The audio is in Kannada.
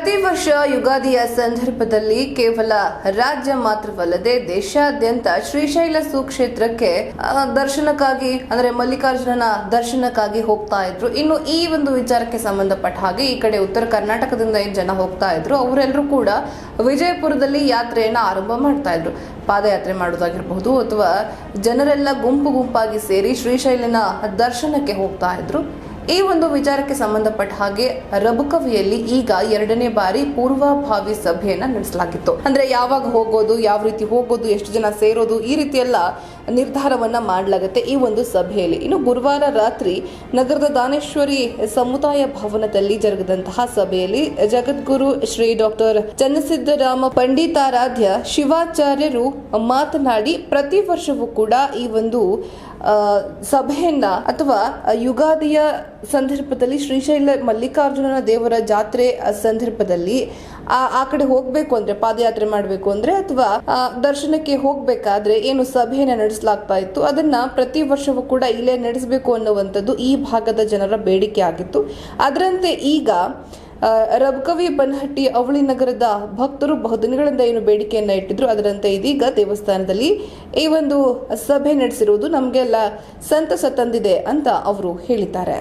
ಪ್ರತಿ ವರ್ಷ ಯುಗಾದಿಯ ಸಂದರ್ಭದಲ್ಲಿ ಕೇವಲ ರಾಜ್ಯ ಮಾತ್ರವಲ್ಲದೆ ದೇಶಾದ್ಯಂತ ಶ್ರೀಶೈಲ ಸುಕ್ಷೇತ್ರಕ್ಕೆ ದರ್ಶನಕ್ಕಾಗಿ ಅಂದ್ರೆ ಮಲ್ಲಿಕಾರ್ಜುನನ ದರ್ಶನಕ್ಕಾಗಿ ಹೋಗ್ತಾ ಇದ್ರು. ಇನ್ನು ಈ ಒಂದು ವಿಚಾರಕ್ಕೆ ಸಂಬಂಧಪಟ್ಟ ಹಾಗೆ ಈ ಕಡೆ ಉತ್ತರ ಕರ್ನಾಟಕದಿಂದ ಏನ್ ಜನ ಹೋಗ್ತಾ ಇದ್ರು ಅವರೆಲ್ಲರೂ ಕೂಡ ವಿಜಯಪುರದಲ್ಲಿ ಯಾತ್ರೆಯನ್ನ ಆರಂಭ ಮಾಡ್ತಾ ಇದ್ರು. ಪಾದಯಾತ್ರೆ ಮಾಡೋದಾಗಿರಬಹುದು ಅಥವಾ ಜನರೆಲ್ಲ ಗುಂಪಾಗಿ ಸೇರಿ ಶ್ರೀಶೈಲನ ದರ್ಶನಕ್ಕೆ ಹೋಗ್ತಾ ಇದ್ರು. ಈ ಒಂದು ವಿಚಾರಕ್ಕೆ ಸಂಬಂಧಪಟ್ಟ ಹಾಗೆ ರಬಕವಿಯಲ್ಲಿ ಈಗ 2ನೇ ಬಾರಿ ಪೂರ್ವಭಾವಿ ಸಭೆಯನ್ನ ನಡೆಸಲಾಗಿತ್ತು. ಅಂದ್ರೆ ಯಾವಾಗ ಹೋಗೋದು, ಯಾವ ರೀತಿ ಹೋಗೋದು, ಎಷ್ಟು ಜನ ಸೇರೋದು, ಈ ರೀತಿ ಎಲ್ಲ ನಿರ್ಧಾರವನ್ನ ಮಾಡಲಾಗುತ್ತೆ ಈ ಒಂದು ಸಭೆಯಲ್ಲಿ. ಇನ್ನು ಗುರುವಾರ ರಾತ್ರಿ ನಗರದ ದಾನೇಶ್ವರಿ ಸಮುದಾಯ ಭವನದಲ್ಲಿ ಜರುಗಿದಂತಹ ಸಭೆಯಲ್ಲಿ ಜಗದ್ಗುರು ಶ್ರೀ ಡಾಕ್ಟರ್ ಚನ್ನಸಿದ್ದರಾಮ ಪಂಡಿತಾರಾಧ್ಯ ಶಿವಾಚಾರ್ಯರು ಮಾತನಾಡಿ ಪ್ರತಿ ವರ್ಷವೂ ಕೂಡ ಈ ಒಂದು ಸಭೆಯನ್ನ ಅಥವಾ ಯುಗಾದಿಯ ಸಂದರ್ಭದಲ್ಲಿ ಶ್ರೀಶೈಲ ಮಲ್ಲಿಕಾರ್ಜುನನ ದೇವರ ಜಾತ್ರೆ ಸಂದರ್ಭದಲ್ಲಿ ಆ ಕಡೆ ಹೋಗ್ಬೇಕು ಅಂದ್ರೆ, ಪಾದಯಾತ್ರೆ ಮಾಡಬೇಕು ಅಂದ್ರೆ ಅಥವಾ ದರ್ಶನಕ್ಕೆ ಹೋಗ್ಬೇಕಾದ್ರೆ ಏನು ಸಭೆಯನ್ನ ನಡೆಸಲಾಗ್ತಾ ಇತ್ತು, ಅದನ್ನ ಪ್ರತಿ ವರ್ಷವೂ ಕೂಡ ಇಲ್ಲೇ ನಡೆಸಬೇಕು ಅನ್ನುವಂಥದ್ದು ಈ ಭಾಗದ ಜನರ ಬೇಡಿಕೆ ಆಗಿತ್ತು. ಅದರಂತೆ ಈಗ ರಬಕವಿ ಬನಹಟ್ಟಿ ಅವಳಿ ನಗರದ ಭಕ್ತರು ಬಹುದಿನಗಳಿಂದ ಏನು ಬೇಡಿಕೆಯನ್ನ ಇಟ್ಟಿದ್ರು, ಅದರಂತೆ ಇದೀಗ ದೇವಸ್ಥಾನದಲ್ಲಿ ಈ ಒಂದು ಸಭೆ ನಡೆಸಿರುವುದು ನಮಗೆಲ್ಲ ಸಂತಸ ತಂದಿದೆ ಅಂತ ಅವರು ಹೇಳಿದ್ದಾರೆ.